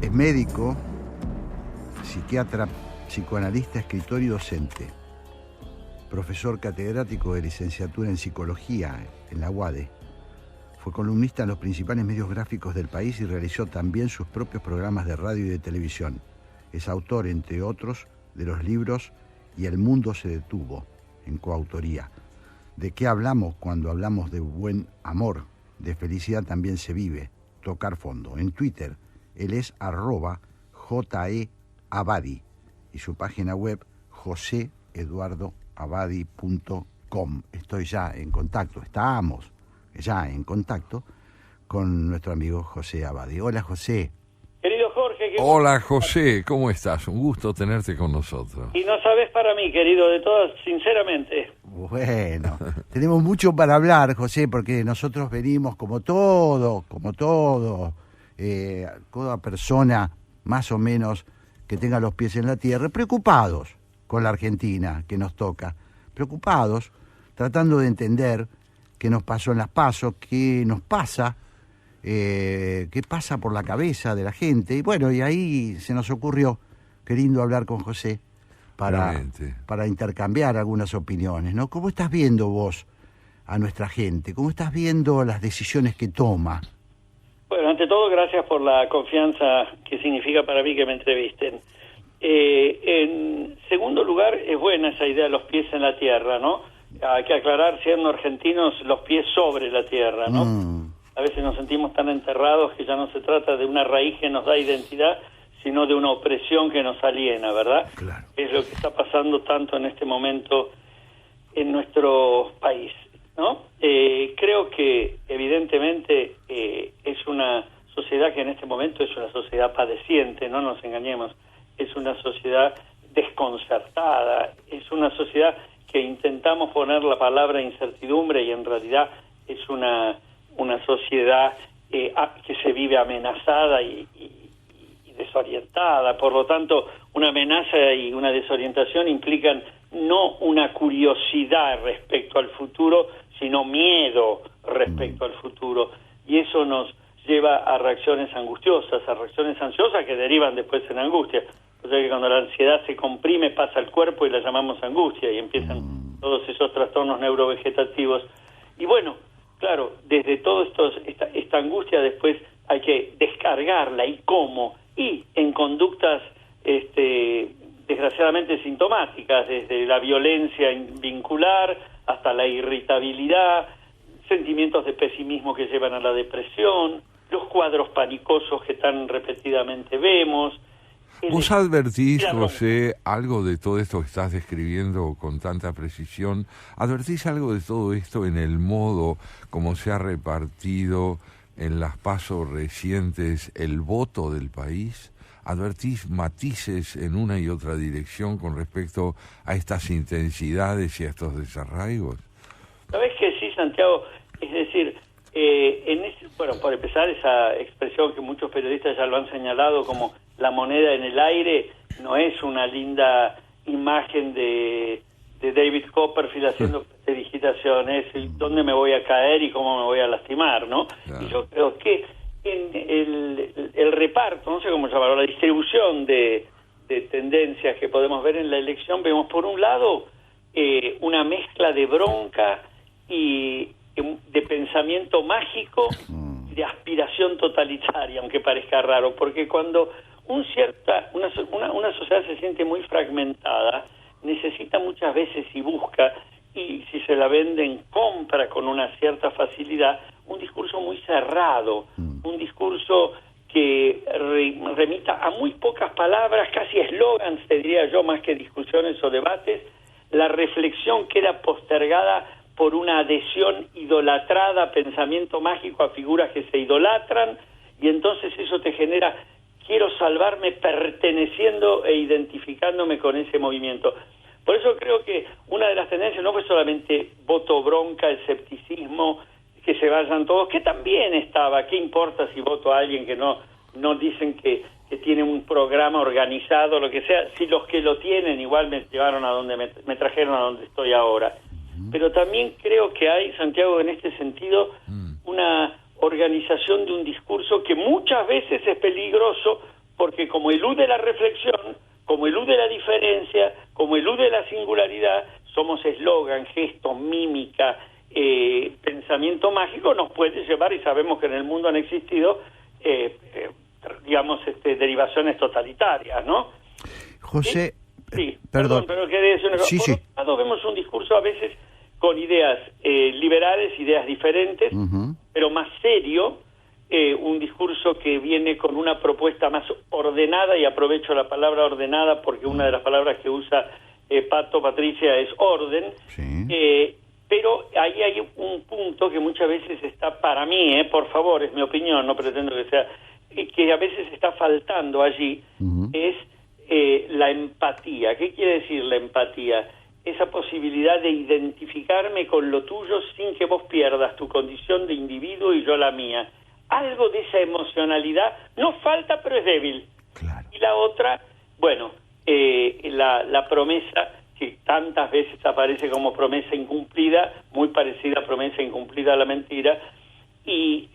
Es médico, psiquiatra, psicoanalista, escritor y docente. Profesor catedrático de licenciatura en psicología en la UADE. Fue columnista en los principales medios gráficos del país y realizó también sus propios programas de radio y de televisión. Es autor, entre otros, de los libros Y el mundo se detuvo, en coautoría. ¿De qué hablamos cuando hablamos de buen amor? De felicidad también se vive. Tocar fondo. En Twitter, él es @JEAbadi y su página web joseeduardoabadi.com. Estoy ya en contacto, estábamos ya en contacto con nuestro amigo José Abadi. Hola, José. Querido Jorge. Hola, José, ¿cómo estás? Un gusto tenerte con nosotros. Y no sabes para mí, querido, de todas, sinceramente. Bueno, tenemos mucho para hablar, José, porque nosotros venimos como toda persona más o menos que tenga los pies en la tierra, preocupados con la Argentina que nos toca, preocupados, tratando de entender qué nos pasó en las PASO, qué nos pasa, qué pasa por la cabeza de la gente. Y bueno, y ahí se nos ocurrió, queriendo hablar con José, para intercambiar algunas opiniones, ¿no? ¿Cómo estás viendo vos a nuestra gente? ¿Cómo estás viendo las decisiones que toma? Bueno, ante todo, gracias por la confianza que significa para mí que me entrevisten. En segundo lugar, es buena esa idea de los pies en la tierra, ¿no? Hay que aclarar, siendo argentinos, los pies sobre la tierra, ¿no? A veces nos sentimos tan enterrados que ya no se trata de una raíz que nos da identidad, sino de una opresión que nos aliena, ¿verdad? Claro. Es lo que está pasando tanto en este momento en nuestro país, ¿no? Creo que evidentemente es una sociedad que en este momento es una sociedad padeciente, no nos engañemos, es una sociedad desconcertada, es una sociedad que intentamos poner la palabra incertidumbre y en realidad es una sociedad que se vive amenazada y desorientada. Por lo tanto, una amenaza y una desorientación implican no una curiosidad respecto al futuro, sino miedo respecto al futuro. Y eso nos lleva a reacciones angustiosas, a reacciones ansiosas que derivan después en angustia. O sea que cuando la ansiedad se comprime, pasa al cuerpo y la llamamos angustia y empiezan todos esos trastornos neurovegetativos. Y bueno, claro, desde todo esta angustia después hay que descargarla. ¿Y cómo? Y en conductas desgraciadamente sintomáticas, desde la violencia vincular hasta la irritabilidad, sentimientos de pesimismo que llevan a la depresión, los cuadros panicosos que tan repetidamente vemos. ¿Vos advertís, José, algo de todo esto que estás describiendo con tanta precisión? ¿Advertís algo de todo esto en el modo como se ha repartido en las PASO recientes el voto del país? ¿Advertís matices en una y otra dirección con respecto a estas intensidades y a estos desarraigos? ¿Sabés que sí, Santiago? Es decir, bueno, por empezar, esa expresión que muchos periodistas ya lo han señalado como la moneda en el aire, no es una linda imagen de David Copperfield haciendo digitación, es dónde me voy a caer y cómo me voy a lastimar, ¿no? Claro. Y yo creo que en el reparto, no sé cómo llamarlo, la distribución de tendencias que podemos ver en la elección, vemos por un lado una mezcla de bronca y de pensamiento mágico y de aspiración totalitaria, aunque parezca raro, porque cuando una sociedad se siente muy fragmentada, necesita muchas veces y busca, y si se la venden, compra con una cierta facilidad, un discurso muy cerrado, un discurso que remita a muy pocas palabras, casi eslogans, te diría yo, más que discusiones o debates. La reflexión queda postergada por una adhesión idolatrada, pensamiento mágico a figuras que se idolatran, y entonces eso te genera: quiero salvarme perteneciendo e identificándome con ese movimiento. Por eso creo que una de las tendencias no fue solamente voto bronca, escepticismo, que se vayan todos, que también estaba, ¿qué importa si voto a alguien que no dicen que tiene un programa organizado, lo que sea? Si los que lo tienen igual me llevaron a donde me trajeron a donde estoy ahora. Pero también creo que hay, Santiago, en este sentido, una organización de un discurso que muchas veces es peligroso porque como elude la reflexión, como elude la diferencia, como elude la singularidad, somos eslogan, gesto, mímica, pensamiento mágico, nos puede llevar, y sabemos que en el mundo han existido, derivaciones totalitarias, ¿no? José, sí, perdón, pero quería decir una cosa. Sí, Por sí. otro lado, vemos un discurso a veces con ideas liberales, ideas diferentes, pero más serio, un discurso que viene con una propuesta más ordenada, y aprovecho la palabra ordenada porque una de las palabras que usa Patricia es orden, Sí. pero ahí hay un punto que muchas veces está, para mí, por favor, es mi opinión, no pretendo que sea, que a veces está faltando allí, es la empatía. ¿Qué quiere decir la empatía? Esa posibilidad de identificarme con lo tuyo sin que vos pierdas tu condición de individuo y yo la mía. Algo de esa emocionalidad no falta, pero es débil. Claro. Y la otra, bueno, la promesa que tantas veces aparece como promesa incumplida, muy parecida a promesa incumplida a la mentira, y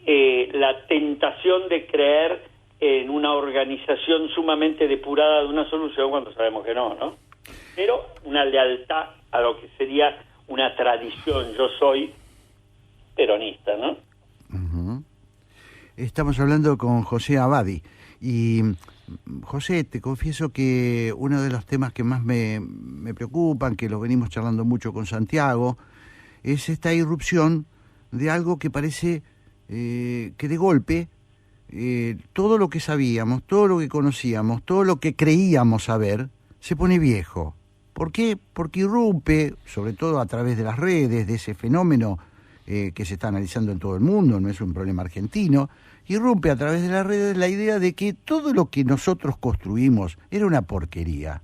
la tentación de creer en una organización sumamente depurada de una solución cuando sabemos que no, ¿no? Pero una lealtad a lo que sería una tradición. Yo soy peronista, ¿no? Estamos hablando con José Abadi. Y, José, te confieso que uno de los temas que más me preocupan, que lo venimos charlando mucho con Santiago, es esta irrupción de algo que parece que de golpe todo lo que sabíamos, todo lo que conocíamos, todo lo que creíamos saber, se pone viejo. ¿Por qué? Porque irrumpe, sobre todo a través de las redes, de ese fenómeno que se está analizando en todo el mundo, no es un problema argentino, irrumpe a través de las redes la idea de que todo lo que nosotros construimos era una porquería.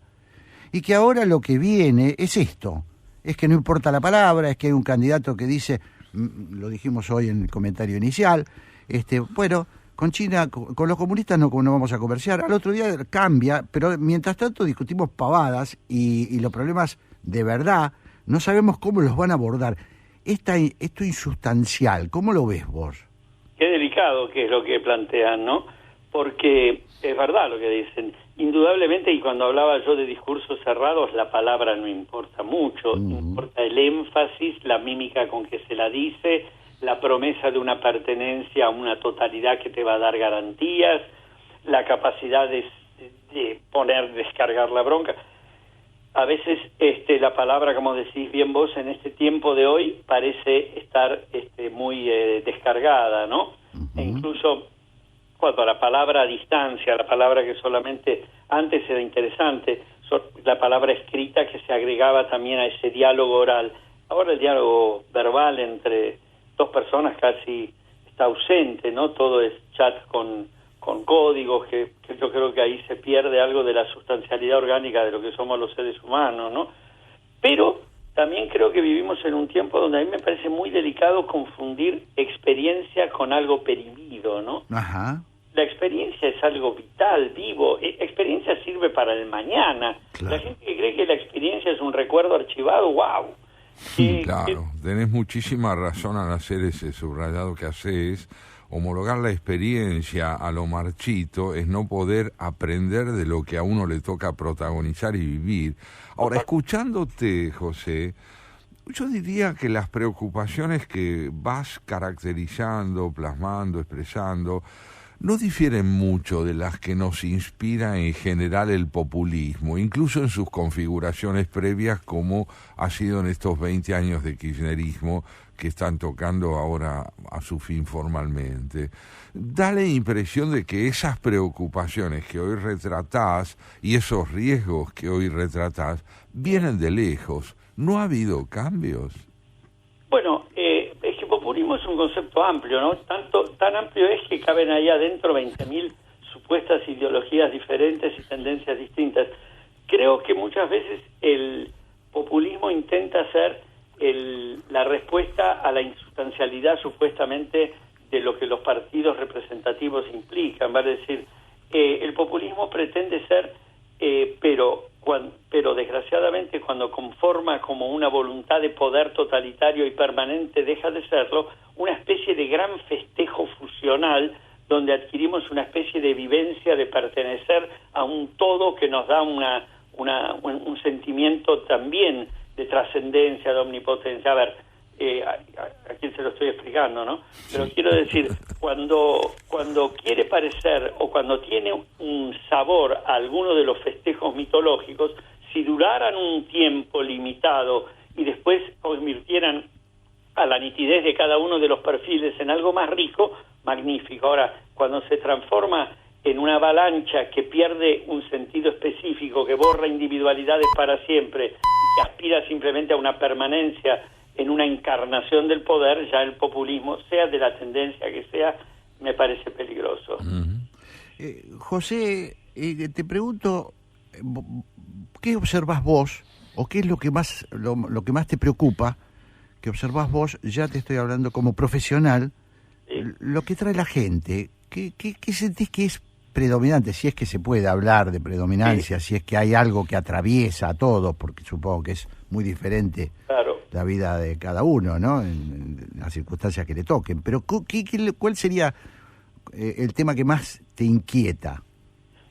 Y que ahora lo que viene es esto, es que no importa la palabra, es que hay un candidato que dice, lo dijimos hoy en el comentario inicial, bueno, con China, con los comunistas no vamos a comerciar, al otro día cambia, pero mientras tanto discutimos pavadas y los problemas de verdad no sabemos cómo los van a abordar. Esto insustancial, ¿cómo lo ves vos? Qué delicado que es lo que plantean, ¿no? Porque es verdad lo que dicen. Indudablemente, y cuando hablaba yo de discursos cerrados, la palabra no importa mucho, importa el énfasis, la mímica con que se la dice, la promesa de una pertenencia a una totalidad que te va a dar garantías, la capacidad de descargar la bronca. A veces la palabra, como decís bien vos, en este tiempo de hoy parece estar muy descargada, ¿no? E incluso cuando la palabra distancia, la palabra que solamente antes era interesante, la palabra escrita que se agregaba también a ese diálogo oral. Ahora el diálogo verbal entre dos personas casi está ausente, ¿no? Todo es chat con códigos, que yo creo que ahí se pierde algo de la sustancialidad orgánica de lo que somos los seres humanos, ¿no? Pero también creo que vivimos en un tiempo donde a mí me parece muy delicado confundir experiencia con algo perimido, ¿no? Ajá. La experiencia es algo vital, vivo. Experiencia sirve para el mañana. Claro. La gente que cree que la experiencia es un recuerdo archivado, ¡wow! Claro, tenés muchísima razón al hacer ese subrayado que haces. Homologar la experiencia a lo marchito es no poder aprender de lo que a uno le toca protagonizar y vivir. Ahora, escuchándote, José, yo diría que las preocupaciones que vas caracterizando, plasmando, expresando, no difieren mucho de las que nos inspira en general el populismo, incluso en sus configuraciones previas, como ha sido en estos 20 años de kirchnerismo que están tocando ahora a su fin formalmente. Da la impresión de que esas preocupaciones que hoy retratás y esos riesgos que hoy retratás vienen de lejos. ¿No ha habido cambios? Bueno, es que populismo es un concepto amplio, ¿no? Tan amplio es que caben ahí adentro 20.000 supuestas ideologías diferentes y tendencias distintas. Creo que muchas veces el populismo intenta ser la respuesta a la insustancialidad supuestamente de lo que los partidos representativos implican. Vale decir, el populismo pretende ser, pero pero desgraciadamente cuando conforma como una voluntad de poder totalitario y permanente deja de serlo, una especie de gran festejo fusional donde adquirimos una especie de vivencia de pertenecer a un todo que nos da un sentimiento también de trascendencia, de omnipotencia. A ver, a quién se lo estoy explicando, ¿no? Pero quiero decir, cuando quiere parecer o cuando tiene un sabor a alguno de los festejos mitológicos, si duraran un tiempo limitado y después convirtieran a la nitidez de cada uno de los perfiles en algo más rico, magnífico. Ahora, cuando se transforma en una avalancha que pierde un sentido específico, que borra individualidades para siempre y que aspira simplemente a una permanencia en una encarnación del poder, ya el populismo, sea de la tendencia que sea, me parece peligroso. José, te pregunto, ¿qué observás vos o qué es lo que más te preocupa que observás vos? Ya te estoy hablando como profesional, sí. Lo que trae la gente, ¿qué sentís que es predominante? Si es que se puede hablar de predominancia, sí. Si es que hay algo que atraviesa a todos, porque supongo que es muy diferente, claro, la vida de cada uno, ¿no? En las circunstancias que le toquen. Pero ¿cuál sería el tema que más te inquieta?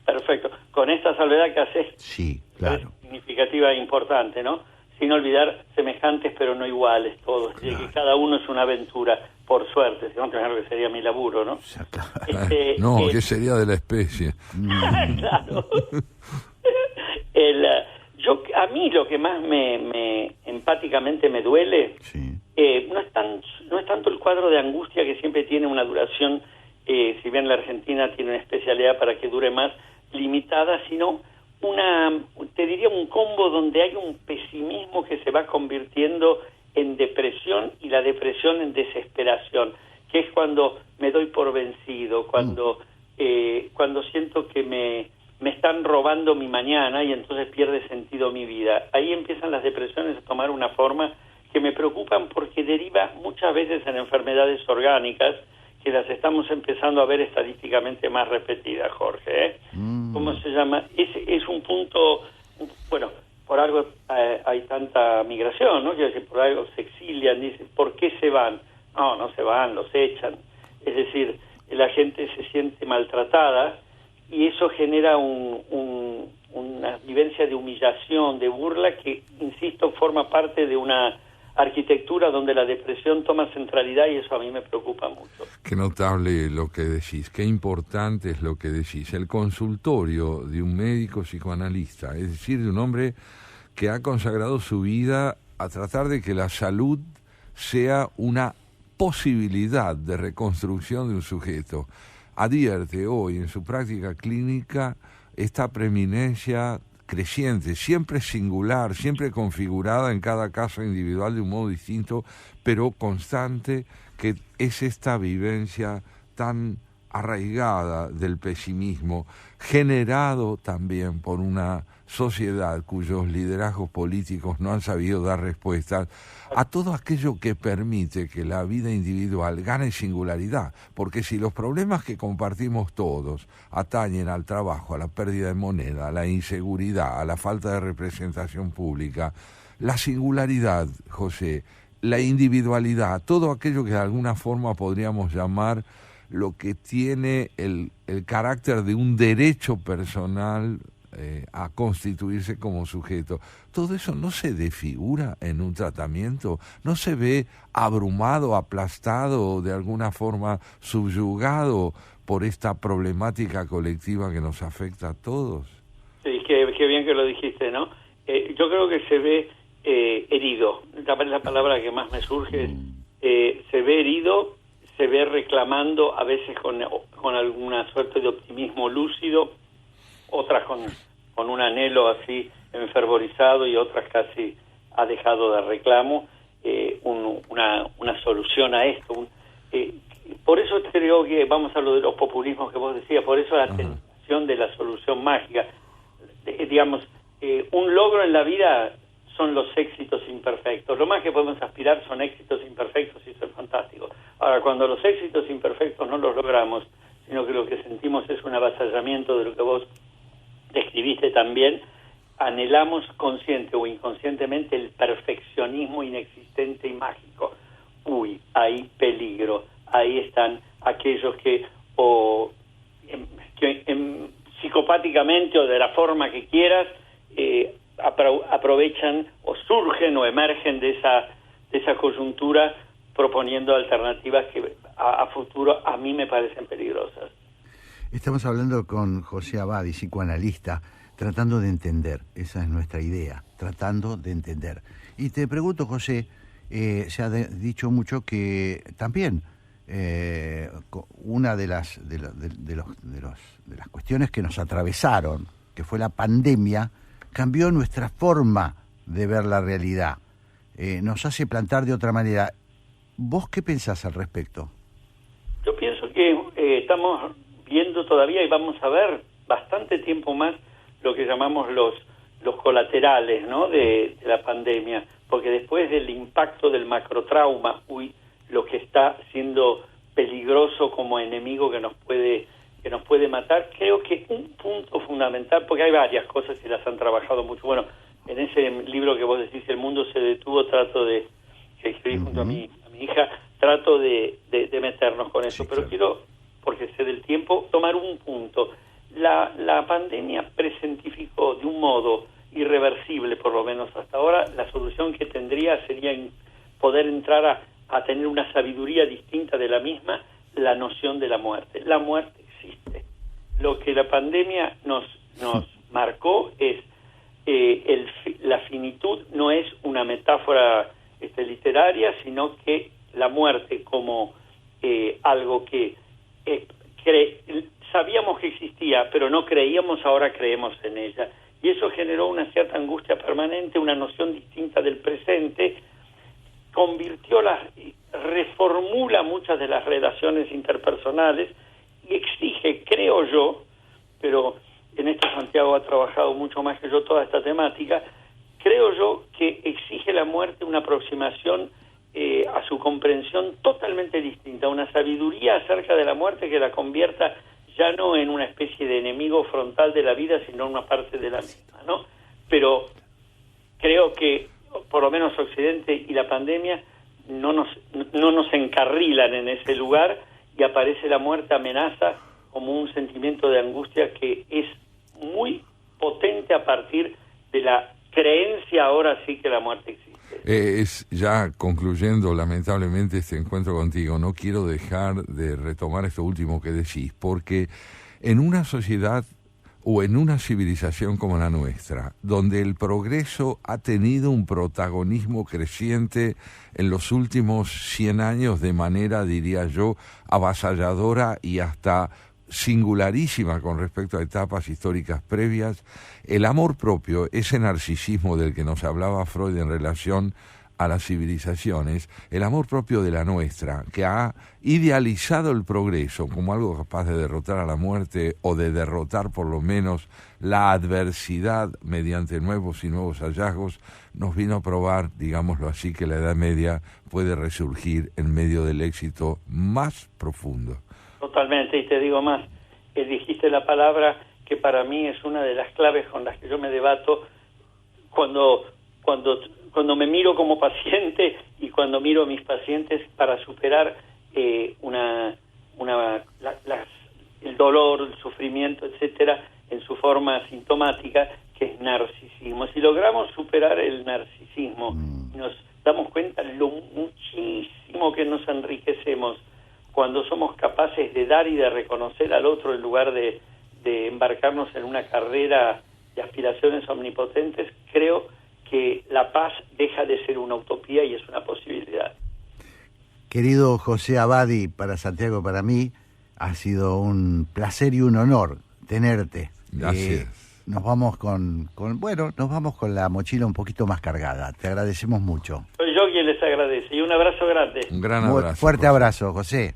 Perfecto. Con esta salvedad que haces, sí, claro, es significativa e importante, ¿no? Sin olvidar semejantes pero no iguales todos, claro. Que cada uno es una aventura, por suerte, si no, claro que sería mi laburo, ¿no? No, ¿qué sería de la especie? Claro. A mí lo que más me empáticamente me duele, sí, no es tanto el cuadro de angustia que siempre tiene una duración, si bien la Argentina tiene una especialidad para que dure más, limitada, sino te diría un combo donde hay un pesimismo que se va convirtiendo en depresión y la depresión en desesperación, que es cuando me doy por vencido, cuando siento que me están robando mi mañana y entonces pierde sentido mi vida. Ahí empiezan las depresiones a tomar una forma que me preocupan porque deriva muchas veces en enfermedades orgánicas que las estamos empezando a ver estadísticamente más repetidas, Jorge. ¿Cómo se llama? Es un punto, bueno, por algo hay tanta migración, ¿no? Quiero decir, por algo se exilian, dicen, ¿por qué se van? No se van, los echan. Es decir, la gente se siente maltratada y eso genera una vivencia de humillación, de burla, que, insisto, forma parte de una arquitectura donde la depresión toma centralidad y eso a mí me preocupa mucho. Qué notable lo que decís, qué importante es lo que decís. El consultorio de un médico psicoanalista, es decir, de un hombre que ha consagrado su vida a tratar de que la salud sea una posibilidad de reconstrucción de un sujeto, advierte hoy en su práctica clínica esta preeminencia creciente, siempre singular, siempre configurada en cada caso individual de un modo distinto, pero constante, que es esta vivencia tan arraigada del pesimismo, generado también por una sociedad cuyos liderazgos políticos no han sabido dar respuestas a todo aquello que permite que la vida individual gane singularidad, porque si los problemas que compartimos todos atañen al trabajo, a la pérdida de moneda, a la inseguridad, a la falta de representación pública, la singularidad, José, la individualidad, todo aquello que de alguna forma podríamos llamar lo que tiene el carácter de un derecho personal a constituirse como sujeto, todo eso no se desfigura en un tratamiento, no se ve abrumado, aplastado, de alguna forma subyugado por esta problemática colectiva que nos afecta a todos. Sí, qué bien que lo dijiste, ¿no? Yo creo que se ve herido, la palabra que más me surge, se ve herido, se ve reclamando, a veces con alguna suerte de optimismo lúcido, otras con un anhelo así enfervorizado y otras casi ha dejado de reclamo una solución a esto. Por eso creo que vamos a lo de los populismos que vos decías, por eso la tentación de la solución mágica. Digamos, un logro en la vida son los éxitos imperfectos. Lo más que podemos aspirar son éxitos imperfectos y eso es fantástico. Ahora, cuando los éxitos imperfectos no los logramos, sino que lo que sentimos es un avasallamiento de lo que vos describiste también, anhelamos consciente o inconscientemente el perfeccionismo inexistente y mágico. Uy, hay peligro. Ahí están aquellos que psicopáticamente o de la forma que quieras aprovechan o surgen o emergen de esa coyuntura proponiendo alternativas que a futuro a mí me parecen peligrosas. Estamos hablando con José Abadi, psicoanalista, tratando de entender. Esa es nuestra idea, tratando de entender. Y te pregunto, José, se ha dicho mucho que también una de las cuestiones que nos atravesaron, que fue la pandemia, cambió nuestra forma de ver la realidad. Nos hace plantar de otra manera. ¿Vos qué pensás al respecto? Yo pienso que estamos viendo todavía y vamos a ver bastante tiempo más lo que llamamos los colaterales, ¿no?, de la pandemia, porque después del impacto del macrotrauma, lo que está siendo peligroso como enemigo que nos puede matar, creo que un punto fundamental, porque hay varias cosas y las han trabajado mucho. Bueno, en ese libro que vos decís, El mundo se detuvo, que escribí junto a mi hija, trato de meternos con eso, sí, pero claro. Quiero, porque sé del tiempo, tomar un punto. La pandemia presentificó de un modo irreversible, por lo menos hasta ahora, la solución que tendría sería poder entrar a tener una sabiduría distinta de la misma, la noción de la muerte. La muerte existe. Lo que la pandemia nos marcó es la finitud no es una metáfora literaria, sino que la muerte como algo que sabíamos que existía, pero no creíamos, ahora creemos en ella. Y eso generó una cierta angustia permanente, una noción distinta del presente, reformula muchas de las relaciones interpersonales y exige, creo yo, pero en esto Santiago ha trabajado mucho más que yo toda esta temática, creo yo que exige la muerte una aproximación a su comprensión totalmente distinta, una sabiduría acerca de la muerte que la convierta ya no en una especie de enemigo frontal de la vida, sino en una parte de la misma, ¿no? Pero creo que por lo menos Occidente y la pandemia no nos encarrilan en ese lugar y aparece la muerte amenaza como un sentimiento de angustia que es muy potente a partir de la creencia ahora sí que la muerte existe. Ya concluyendo lamentablemente este encuentro contigo, no quiero dejar de retomar esto último que decís, porque en una sociedad o en una civilización como la nuestra, donde el progreso ha tenido un protagonismo creciente en los últimos 100 años de manera, diría yo, avasalladora y hasta singularísima con respecto a etapas históricas previas, el amor propio, ese narcisismo del que nos hablaba Freud en relación a las civilizaciones, el amor propio de la nuestra, que ha idealizado el progreso como algo capaz de derrotar a la muerte o de derrotar por lo menos la adversidad mediante nuevos y nuevos hallazgos, nos vino a probar, digámoslo así, que la Edad Media puede resurgir en medio del éxito más profundo. Totalmente, y te digo más, dijiste la palabra que para mí es una de las claves con las que yo me debato cuando me miro como paciente y cuando miro a mis pacientes para superar el dolor, el sufrimiento, etcétera, en su forma sintomática, que es narcisismo. Si logramos superar el narcisismo, nos damos cuenta lo muchísimo que nos enriquecemos cuando somos capaces de dar y de reconocer al otro en lugar de embarcarnos en una carrera de aspiraciones omnipotentes, creo que la paz deja de ser una utopía y es una posibilidad. Querido José Abadi, para Santiago, para mí, ha sido un placer y un honor tenerte. Gracias. Nos vamos con la mochila un poquito más cargada. Te agradecemos mucho. Soy yo quien les agradece y un abrazo grande. Un gran abrazo. Fuerte abrazo, José.